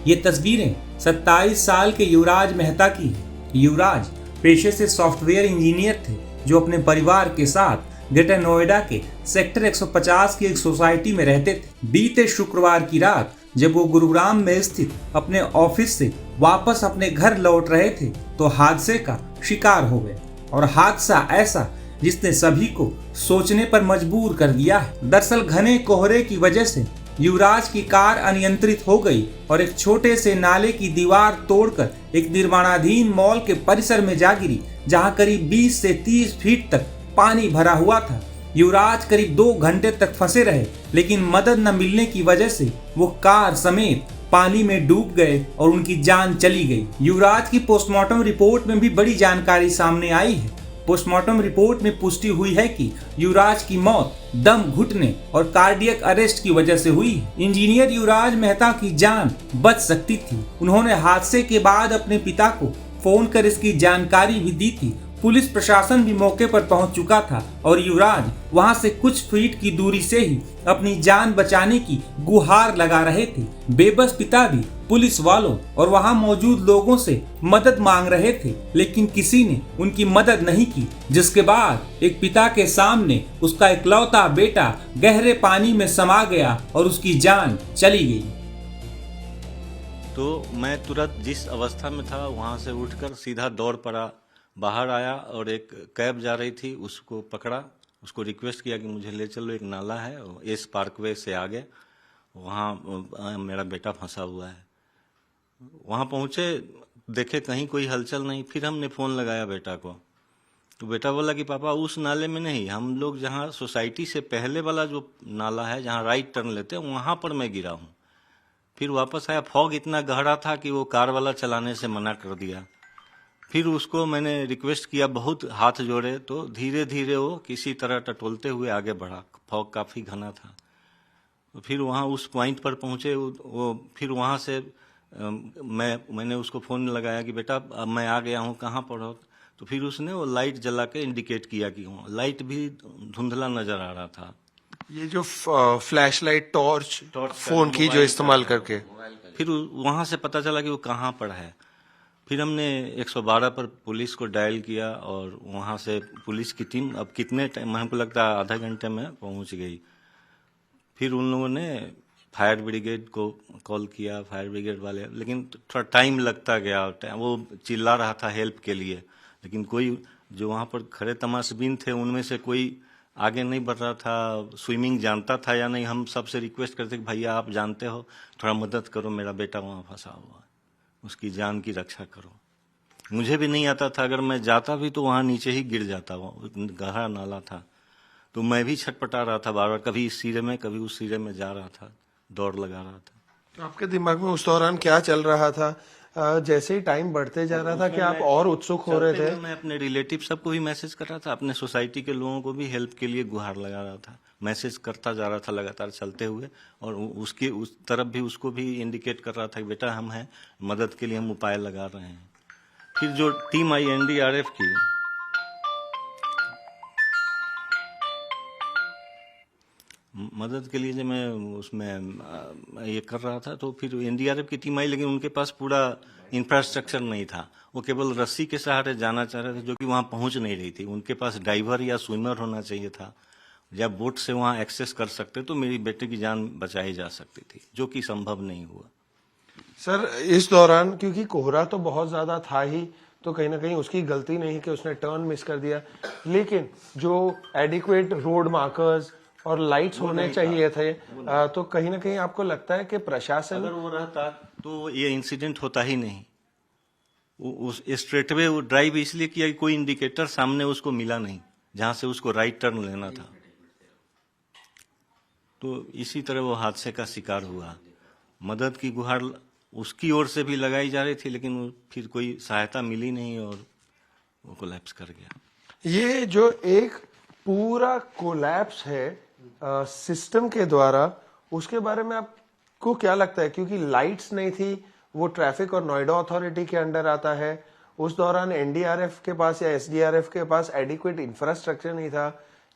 ये तस्वीरें 27 साल के युवराज मेहता की है। युवराज पेशे से सॉफ्टवेयर इंजीनियर थे जो अपने परिवार के साथ ग्रेटर नोएडा के सेक्टर 150 की एक सोसाइटी में रहते थे। बीते शुक्रवार की रात जब वो गुरुग्राम में स्थित अपने ऑफिस से वापस अपने घर लौट रहे थे तो हादसे का शिकार हो गए, और हादसा ऐसा जिसने सभी को सोचने पर मजबूर कर दिया है। दरअसल घने कोहरे की वजह से युवराज की कार अनियंत्रित हो गई और एक छोटे से नाले की दीवार तोड़कर एक निर्माणाधीन मॉल के परिसर में जा गिरी, जहां करीब 20 से 30 फीट तक पानी भरा हुआ था। युवराज करीब 2 घंटे तक फंसे रहे, लेकिन मदद न मिलने की वजह से वो कार समेत पानी में डूब गए और उनकी जान चली गई। युवराज की पोस्टमार्टम रिपोर्ट में भी बड़ी जानकारी सामने आई है। पोस्टमार्टम रिपोर्ट में पुष्टि हुई है कि युवराज की मौत दम घुटने और कार्डियक अरेस्ट की वजह से हुई है। इंजीनियर युवराज मेहता की जान बच सकती थी। उन्होंने हादसे के बाद अपने पिता को फोन कर इसकी जानकारी भी दी थी। पुलिस प्रशासन भी मौके पर पहुंच चुका था और युवराज वहां से कुछ फीट की दूरी से ही अपनी जान बचाने की गुहार लगा रहे थे। बेबस पिता भी पुलिस वालों और वहां मौजूद लोगों से मदद मांग रहे थे, लेकिन किसी ने उनकी मदद नहीं की, जिसके बाद एक पिता के सामने उसका इकलौता बेटा गहरे पानी में समा गया और उसकी जान चली गई। तो मैं तुरंत जिस अवस्था में था वहां से उठकर सीधा दौड़ पड़ा, बाहर आया और एक कैब जा रही थी उसको पकड़ा, उसको रिक्वेस्ट किया कि मुझे ले चलो, एक नाला है एस पार्कवे से आगे, वहाँ मेरा बेटा फंसा हुआ है। वहाँ पहुँचे, देखे कहीं कोई हलचल नहीं। फिर हमने फ़ोन लगाया बेटा को, तो बेटा बोला कि पापा उस नाले में नहीं, हम लोग जहाँ सोसाइटी से पहले वाला जो नाला है जहाँ राइट टर्न लेते हैं वहाँ पर मैं गिरा हूँ। फिर वापस आया, फॉग इतना गहरा था कि वो कार वाला चलाने से मना कर दिया। फिर उसको मैंने रिक्वेस्ट किया, बहुत हाथ जोड़े, तो धीरे धीरे वो किसी तरह टटोलते हुए आगे बढ़ा। फॉग काफ़ी घना था। तो फिर वहाँ उस पॉइंट पर पहुँचे वो फिर वहाँ से मैंने उसको फ़ोन लगाया कि बेटा अब मैं आ गया हूँ, कहाँ पर हो? तो फिर उसने वो लाइट जला के इंडिकेट किया कि हूँ। लाइट भी धुंधला नज़र आ रहा था। ये जो फ्लैश लाइट टॉर्च फोन की जो इस्तेमाल करके, फिर वहाँ से पता चला कि वो कहाँ पर है। फिर हमने 112 पर पुलिस को डायल किया और वहाँ से पुलिस की टीम अब कितने टाइम, हमको लगता है आधा घंटे में पहुँच गई। फिर उन लोगों ने फायर ब्रिगेड को कॉल किया, फायर ब्रिगेड वाले, लेकिन थोड़ा टाइम लगता गया। वो चिल्ला रहा था हेल्प के लिए, लेकिन कोई जो वहाँ पर खड़े तमाशबीन थे उनमें से कोई आगे नहीं बढ़ रहा था। स्विमिंग जानता था या नहीं, हम सबसे रिक्वेस्ट करते कि भैया आप जानते हो, थोड़ा मदद करो, मेरा बेटा वहाँ फंसा हुआ है, उसकी जान की रक्षा करो। मुझे भी नहीं आता था, अगर मैं जाता भी तो वहाँ नीचे ही गिर जाता, वहाँ गहरा नाला था। तो मैं भी छटपटा रहा था बार बार, कभी इस सिरे में कभी उस सिरे में जा रहा था, दौड़ लगा रहा था। तो आपके दिमाग में उस दौरान क्या चल रहा था? जैसे ही टाइम बढ़ते जा रहा था कि आप और उत्सुक हो रहे थे? मैं अपने रिलेटिव सबको भी मैसेज कर रहा था, अपने सोसाइटी के लोगों को भी हेल्प के लिए गुहार लगा रहा था, मैसेज करता जा रहा था लगातार चलते हुए, और उसकी उस तरफ भी उसको भी इंडिकेट कर रहा था कि बेटा हम हैं, मदद के लिए हम उपाय लगा रहे हैं। फिर जो टीम आई एनडीआरएफ की, मदद के लिए जब मैं उसमें ये कर रहा था, तो फिर एनडीआरएफ की टीम आई, लेकिन उनके पास पूरा इंफ्रास्ट्रक्चर नहीं था। वो केवल रस्सी के सहारे जाना चाह रहे थे, जो कि वहाँ पहुँच नहीं रही थी। उनके पास डाइवर या स्विमर होना चाहिए था, जब बोट से वहाँ एक्सेस कर सकते तो मेरी बेटे की जान बचाई जा सकती थी, जो कि संभव नहीं हुआ। सर इस दौरान क्योंकि कोहरा तो बहुत ज्यादा था ही, तो कहीं ना कहीं उसकी गलती नहीं कि उसने टर्न मिस कर दिया, लेकिन जो एडिक्वेट रोड मार्कर्स और लाइट्स होने चाहिए थे, तो कहीं ना कहीं आपको लगता है कि प्रशासन, अगर वो रहता तो ये इंसिडेंट होता ही नहीं। उस स्ट्रेटवे वो ड्राइव इसलिए किया कि कोई इंडिकेटर सामने उसको मिला नहीं जहां से उसको राइट टर्न लेना था, तो इसी तरह वो हादसे का शिकार हुआ। मदद की गुहार उसकी ओर से भी लगाई जा रही थी, लेकिन फिर कोई सहायता मिली नहीं और वो कोलैप्स कर गया। ये जो एक पूरा कोलैप्स है सिस्टम के द्वारा, उसके बारे में आपको क्या लगता है? क्योंकि लाइट्स नहीं थी, वो ट्रैफिक और नोएडा अथॉरिटी के अंडर आता है। उस दौरान एनडीआरएफ के पास या एसडीआरएफ के पास एडिक्वेट इंफ्रास्ट्रक्चर नहीं था,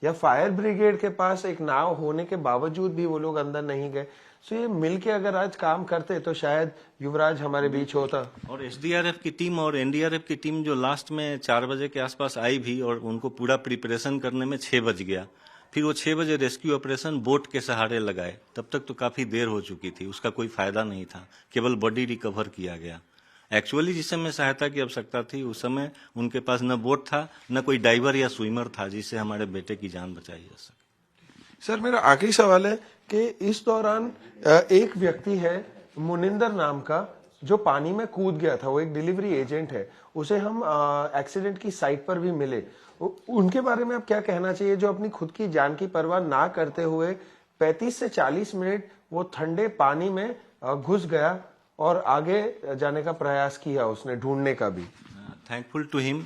या फायर ब्रिगेड के पास एक नाव होने के बावजूद भी वो लोग अंदर नहीं गए। सो ये मिल के अगर आज काम करते तो शायद युवराज हमारे बीच होता। और एसडीआरएफ की टीम और एनडीआरएफ की टीम जो लास्ट में 4 बजे के आसपास आई भी, और उनको पूरा प्रिपरेशन करने में 6 बज गया। फिर वो 6 बजे रेस्क्यू ऑपरेशन बोट के सहारे लगाए, तब तक तो काफी देर हो चुकी थी, उसका कोई फायदा नहीं था, केवल बॉडी रिकवर किया गया। एक्चुअली जिस समय सहायता की आवश्यकता थी उस समय उनके पास न बोट था, न कोई डाइवर या स्विमर था जिससे हमारे बेटे की जान बचाई जा सके। सर मेरा आखिरी सवाल है कि इस दौरान एक व्यक्ति है मुनिंदर नाम का जो पानी में कूद गया था, वो एक डिलीवरी एजेंट है, उसे हम एक्सीडेंट की साइट पर भी मिले। उनके बारे में आप क्या कहना चाहिए, जो अपनी खुद की जान की परवाह ना करते हुए 35 से 40 मिनट वो ठंडे पानी में घुस गया और आगे जाने का प्रयास किया, उसने ढूंढने का भी। थैंकफुल टू हिम,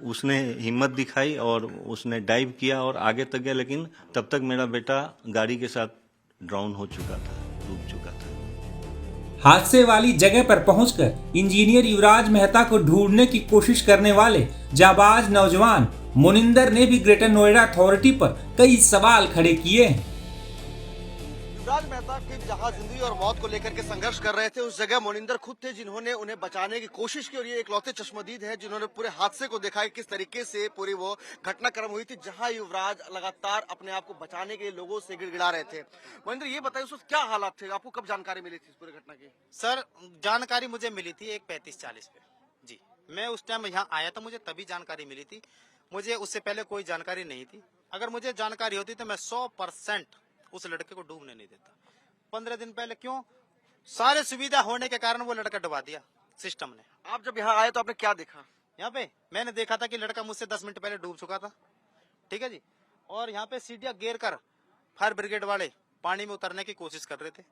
उसने हिम्मत दिखाई और उसने डाइव किया और आगे तक गया, लेकिन तब तक मेरा बेटा गाड़ी के साथ ड्राउन हो चुका था, डूब चुका था। हादसे वाली जगह पर पहुंचकर इंजीनियर युवराज मेहता को ढूंढने की कोशिश करने वाले जाबाज नौजवान मुनिंदर ने भी ग्रेटर नोएडा अथॉरिटी पर कई सवाल खड़े किए हैं। युवराज मेहता की जहां जिंदगी और मौत को लेकर के संघर्ष कर रहे थे, उस जगह मोनिंदर खुद थे जिन्होंने उन्हें बचाने की कोशिश की, और ये इकलौते चश्मदीद हैं जिन्होंने पूरे हादसे को देखा है, किस तरीके से पूरी वो घटनाक्रम हुई थी, जहां युवराज लगातार अपने आप को बचाने के लिए लोगों से गिड़गिड़ा रहे थे। मोनिंदर, ये बताइए उस वक्त क्या हालात थे, आपको कब जानकारी मिली थी इस पूरी घटना की? सर जानकारी मुझे मिली थी 1:35-40 पे जी। मैं उस टाइम यहाँ आया था, मुझे तभी जानकारी मिली थी, मुझे उससे पहले कोई जानकारी नहीं थी। अगर मुझे जानकारी होती तो मैं 100% उस लड़के को डूबने नहीं देता। 15 दिन पहले क्यों, सारे सुविधा होने के कारण वो लड़का डुबा दिया सिस्टम ने। आप जब यहाँ आए तो आपने क्या देखा? यहाँ पे मैंने देखा था कि लड़का मुझसे 10 मिनट पहले डूब चुका था, ठीक है जी। और यहाँ पे सीढ़ियां गिर कर फायर ब्रिगेड वाले पानी में उतरने की कोशिश कर रहे थे,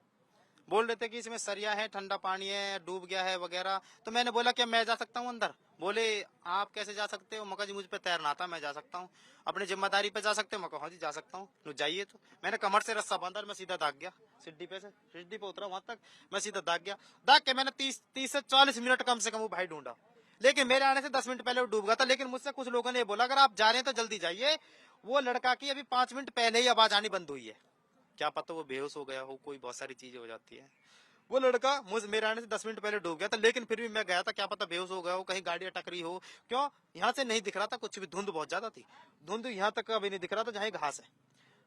बोल रहे थे कि इसमें सरिया है, ठंडा पानी है, डूब गया है वगैरह। तो मैंने बोला क्या मैं जा सकता हूँ अंदर? बोले आप कैसे जा सकते हो? मका जी मुझ पे तैरना आता, मैं जा सकता हूँ, अपनी जिम्मेदारी पे जा सकते हो? मका हाँ जी जा सकता हूँ। नो जाइए। तो मैंने कमर से रस्सा बांधा और मैं सीधा दाग गया सिड्डी पे उतरा, वहां तक मैं सीधा दाग गया। दाग के मैंने 30 से 40 मिनट कम से कम वो भाई ढूंढा, लेकिन मेरे आने से 10 मिनट पहले वो डूब गया था। लेकिन मुझसे कुछ लोगों ने बोला अगर आप जा रहे हैं तो जल्दी जाइए, वो लड़का की अभी 5 मिनट पहले ही आवाज आनी बंद हुई है, क्या पता वो बेहोश हो गया हो, कोई बहुत सारी चीजें हो जाती है। वो लड़का मेरे आने से 10 मिनट पहले डूब गया था, लेकिन फिर भी मैं गया था, क्या पता बेहोश हो गया हो, कहीं गाड़ी टकरी हो। क्यों, यहाँ से नहीं दिख रहा था कुछ भी, धुंध बहुत ज्यादा थी, धुंध यहाँ तक का भी नहीं दिख रहा था, जहाँ घास है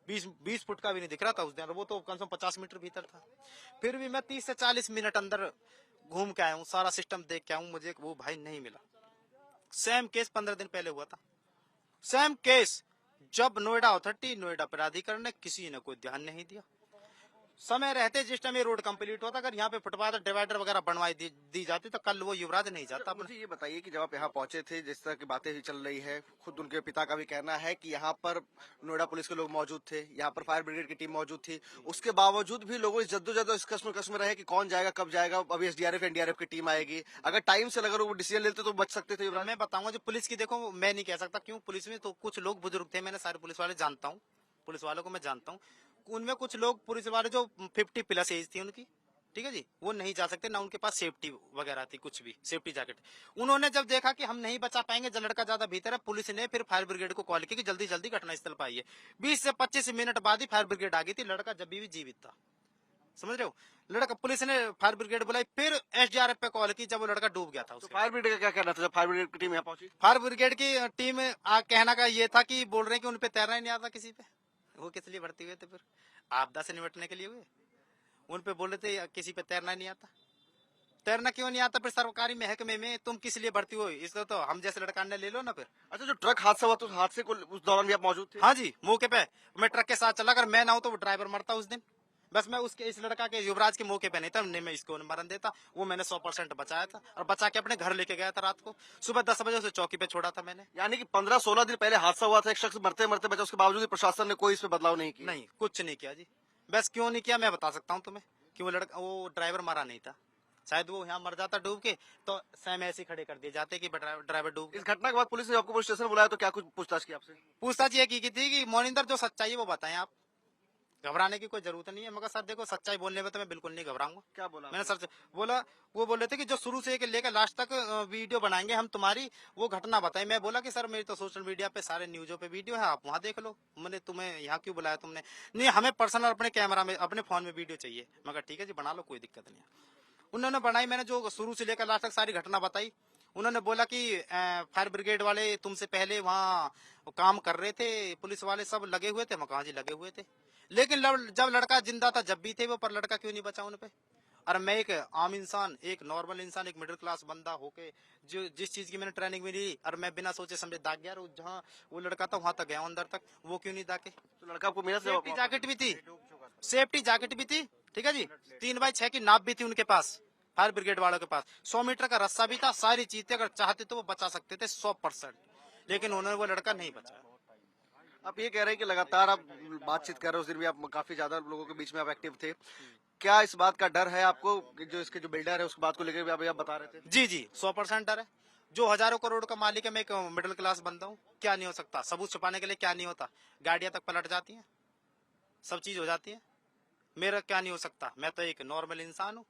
20 फुट का भी नहीं दिख रहा था उस दिन, वो तो कम से कम 50 मीटर भीतर था। फिर भी मैं 30 से 40 मिनट अंदर घूम के आया हूँ, सारा सिस्टम देख के आया हूँ, मुझे वो भाई नहीं मिला। सेम केस 15 दिन पहले हुआ था, सेम केस, जब नोएडा अथॉरिटी, नोएडा प्राधिकरण ने किसी ने कोई ध्यान नहीं दिया। समय रहते जिस टाइम ये रोड कंप्लीट होता, अगर यहाँ पे फुटपाथ डिवाइडर वगैरह बनवाई दी जाती तो कल वो युवराज नहीं जाता। मुझे ये बताइए कि जब आप यहाँ पहुंचे थे, जिस तरह की बातें ही चल रही है, खुद उनके पिता का भी कहना है कि यहाँ पर नोएडा पुलिस के लोग मौजूद थे, यहाँ पर फायर ब्रिगेड की टीम मौजूद थी, उसके बावजूद भी लोगों इस जद्दोजहद इस कस्म रहे कि कौन जाएगा, कब जाएगा, अभी एसडीआरएफ एनडीआरएफ की टीम आएगी। अगर टाइम से अगर वो डिसीजन लेते तो बच सकते थे युवराज। मैं बताऊंगा जो पुलिस की, देखो मैं नहीं कह सकता, क्यों, पुलिस में तो कुछ लोग बुजुर्ग थे, मैंने सारे पुलिस वाले जानता हूँ, पुलिस वालों को मैं जानता हूँ, उनमें कुछ लोग पुलिस वाले जो 50+ एज थी उनकी, ठीक है जी, वो नहीं जा सकते, ना उनके पास सेफ्टी वगैरह थी, कुछ भी सेफ्टी जैकेट। उन्होंने जब देखा कि हम नहीं बचा पाएंगे, जब लड़का ज्यादा भीतर है, पुलिस ने फिर फायर ब्रिगेड को कॉल की कि जल्दी जल्दी घटनास्थल पर आइए। 20 से 25 मिनट बाद ही फायर ब्रिगेड आ गई थी, लड़का जब भी जीवित था, समझ रहे हो। लड़का, पुलिस ने फायर ब्रिगेड बुलाई, फिर एसडीआरएफ पे कॉल की जब वो लड़का डूब गया था। तो फायर ब्रिगेड का क्या कहना था जब फायर ब्रिगेड की टीम यहाँ पहुंची? फायर ब्रिगेड की टीम कहना का ये था कि बोल रहे हैं कि उनपे तैरना ही नहीं आता किसी पे, वो किस लिए भर्ती हुए थे, फिर आपदा से निपटने के लिए हुए। उन पे बोल रहे थे किसी पे तैरना नहीं आता, तैरना क्यों नहीं आता, फिर सरकारी महकमे में तुम किस लिए भर्ती हो, इसको तो हम जैसे लड़का ने ले लो ना फिर। अच्छा, जो ट्रक हादसा हुआ तो उस हादसे को उस दौरान भी आप मौजूद थे? हाँ जी, मौके पे मैं ट्रक के साथ चला, अगर मैं ना हूं तो वो ड्राइवर मरता उस दिन। बस मैं उसके, इस लड़का के, युवराज के मौके पे नहीं था, नहीं मैं इसको मरण देता, वो मैंने 100% बचाया था और बचा के अपने घर लेके गया था। रात को सुबह 10 बजे उसे चौकी पे छोड़ा था मैंने। यानी कि 15-16 दिन पहले हादसा हुआ था, एक शख्स मरते मरते बचा, उसके बावजूद भी प्रशासन ने कोई इस पे बदलाव नहीं किया? नहीं, कुछ नहीं किया जी। बस क्यों नहीं किया मैं बता सकता हूँ तुम्हें, कि वो ड्राइवर मरा नहीं था, शायद वो यहाँ मर जाता डूब के तो सेम ऐसे खड़े कर दिए जाते कि ड्राइवर डूब। इस घटना के बाद पुलिस ने आपको पुलिस स्टेशन बुलाया तो क्या कुछ पूछताछ की आपसे? पूछताछ ये की थी कि मोनिंदर जो सच्चाई है वो बताएं आप, घबराने की कोई जरूरत नहीं है। मगर सर देखो, सच्चाई बोलने में तो मैं बिल्कुल नहीं घबराऊंगा। क्या बोला मैंने सर से बोला, वो बोल रहे थे कि जो शुरू से लेकर लास्ट तक वीडियो बनाएंगे हम तुम्हारी, वो घटना बताई। मैं बोला कि सर मेरी तो सोशल मीडिया पे सारे न्यूज़ों पे वीडियो है, आप वहाँ देख लो। मैंने तुम्हें यहाँ क्यों बुलाया तुमने? नहीं, हमें पर्सनल अपने कैमरा में अपने फोन में वीडियो चाहिए। मगर ठीक है जी, बना लो, कोई दिक्कत नहीं है। उन्होंने बनाई, मैंने जो शुरू से लेकर लास्ट तक सारी घटना बताई। उन्होंने बोला कि फायर ब्रिगेड वाले तुमसे पहले वहाँ काम कर रहे थे, पुलिस वाले सब लगे हुए थे। मैं कहा जी लगे हुए थे, लेकिन जब लड़का जिंदा था जब भी थे वो, पर लड़का क्यों नहीं बचा उन पे? और मैं एक आम इंसान, एक नॉर्मल इंसान, एक मिडिल क्लास बंदा होके जो जिस चीज की मैंने ट्रेनिंग मिली, और मैं बिना सोचे समझे दाग गया। और जहाँ वो लड़का था वहां तक गया अंदर तक, वो क्यों नहीं दागे? तो लड़का आपको मिला सेफ्टी जैकेट भी थी, सेफ्टी जैकेट भी थी, ठीक है जी। 3x6 की नाप भी थी उनके पास, फायर ब्रिगेड वालों के पास। 100 मीटर का रस्सा भी था, सारी चीजें अगर चाहते तो वो बचा सकते थे 100%, लेकिन उन्होंने वो लड़का नहीं बचाया। आप ये कह रहे हैं कि लगातार आप बातचीत कर रहे हो, उस दिन भी आप काफी ज्यादा लोगों के बीच में आप एक्टिव थे। क्या इस बात का डर है आपको कि जो इसके जो बिल्डर है उस बात को लेकर भी आप बता रहे थे? जी जी, 100% डर है। जो हजारों करोड़ का मालिक है, मैं एक मिडिल क्लास बंदा हूँ। क्या नहीं हो सकता? सबूत छुपाने के लिए क्या नहीं होता? गाड़ियां तक पलट जाती हैं, सब चीज हो जाती है। मेरा क्या नहीं हो सकता? मैं तो एक नॉर्मल इंसान हूँ।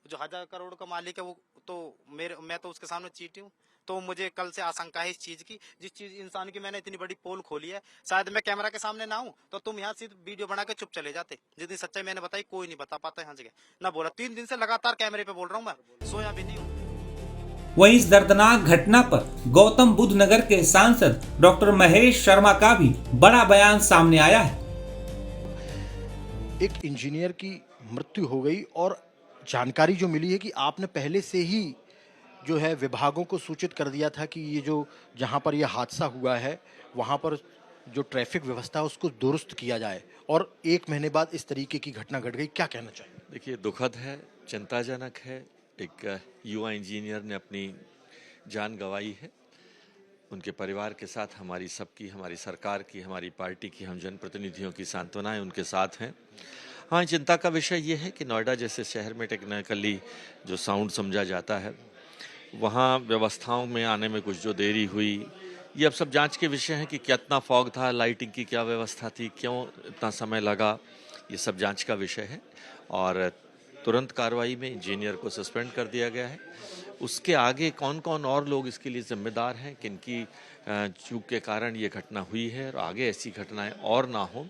जो 1000 करोड़ का मालिक है वो तो मैं तो उसके सामने चीटी हूँ। तो मुझे कल से आशंका है इस चीज की, जिस चीज इंसान की मैंने इतनी बड़ी पोल खोली है। शायद मैं कैमरा के सामने ना हूँ तो तुम यहाँ सिर्फ वीडियो बना के चुप चले जाते। जितनी सच्चाई मैंने बताई कोई नहीं बता पाता यहाँ जगह ना बोला। 3 दिन से लगातार कैमरे पे बोल रहा हूँ, मैं सोया भी नहीं हूँ। वहीं इस दर्दनाक घटना पर गौतम बुद्ध नगर के सांसद डॉक्टर महेश शर्मा का भी बड़ा बयान सामने आया है। एक इंजीनियर की मृत्यु हो गई और जानकारी जो मिली है कि आपने पहले से ही जो है विभागों को सूचित कर दिया था कि ये जो जहां पर यह हादसा हुआ है वहां पर जो ट्रैफिक व्यवस्था है उसको दुरुस्त किया जाए, और 1 महीने बाद इस तरीके की घटना घट गई। क्या कहना चाहिए? देखिए, दुखद है, चिंताजनक है। एक युवा इंजीनियर ने अपनी जान गंवाई है। उनके परिवार के साथ हमारी सबकी, हमारी सरकार की, हमारी पार्टी की, हम जनप्रतिनिधियों की सांत्वनाएं उनके साथ हैं। हाँ, चिंता का विषय ये है कि नोएडा जैसे शहर में टेक्निकली जो साउंड समझा जाता है, वहाँ व्यवस्थाओं में आने में कुछ जो देरी हुई, ये अब सब जांच के विषय हैं कि कितना फॉग था, लाइटिंग की क्या व्यवस्था थी, क्यों इतना समय लगा, ये सब जांच का विषय है। और तुरंत कार्रवाई में इंजीनियर को सस्पेंड कर दिया गया है। उसके आगे कौन कौन और लोग इसके लिए जिम्मेदार हैं, किनकी चूक के कारण ये घटना हुई है, और आगे ऐसी घटनाएं और ना हो,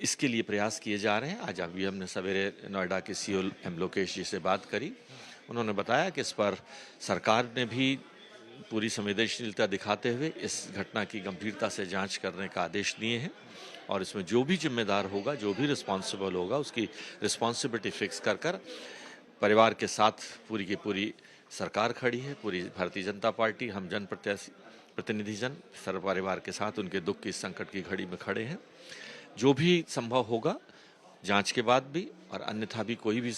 इसके लिए प्रयास किए जा रहे हैं। आज अभी हमने सवेरे नोएडा के सीओ एम लोकेश जी से बात करी। उन्होंने बताया कि इस पर सरकार ने भी पूरी संवेदनशीलता दिखाते हुए इस घटना की गंभीरता से जांच करने का आदेश दिए हैं, और इसमें जो भी जिम्मेदार होगा, जो भी रिस्पॉन्सिबल होगा, उसकी रिस्पॉन्सिबिलिटी फिक्स कर कर परिवार के साथ पूरी की पूरी सरकार खड़ी है। पूरी भारतीय जनता पार्टी, हम प्रतिनिधि जन सर्व परिवार के साथ उनके दुख की, संकट की घड़ी में खड़े हैं। जो भी संभव होगा जांच के बाद भी, और अन्यथा भी कोई भी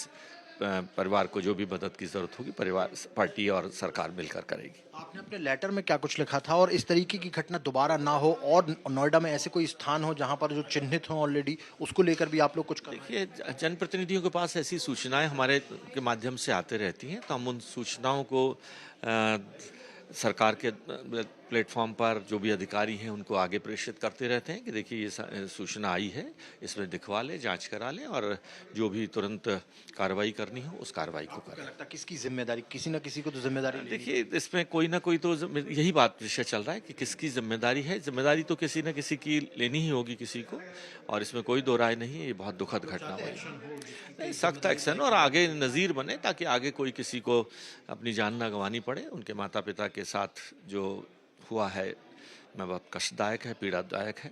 परिवार को जो भी मदद की जरूरत होगी, परिवार, पार्टी और सरकार मिलकर करेगी। आपने अपने लेटर में क्या कुछ लिखा था, और इस तरीके की घटना दोबारा ना हो, और नोएडा में ऐसे कोई स्थान हो जहां पर जो चिन्हित हो ऑलरेडी, उसको लेकर भी आप लोग कुछ करें? देखिए, जनप्रतिनिधियों के पास ऐसी सूचनाएं हमारे के माध्यम से आते रहती हैं, तो हम उन सूचनाओं को सरकार के प्लेटफॉर्म पर जो भी अधिकारी हैं उनको आगे प्रेषित करते रहते हैं कि देखिए ये सूचना आई है, इसमें दिखवा लें, जांच करा लें, और जो भी तुरंत कार्रवाई करनी हो उस कार्रवाई को करें। लगता है किसकी जिम्मेदारी? किसी न किसी को तो जिम्मेदारी लेनी है। देखिए, इसमें कोई ना कोई तो यही बात विषय चल रहा है कि किसकी जिम्मेदारी है। जिम्मेदारी तो किसी न किसी की लेनी ही होगी किसी को, और इसमें कोई दो राय नहीं है। ये बहुत दुखद घटना हुई, सख्त एक्शन और आगे नज़ीर बने, ताकि आगे कोई किसी को अपनी जान ना गंवानी पड़े। उनके माता पिता के साथ जो हुआ है, मैं बहुत कष्टदायक है, पीड़ादायक है।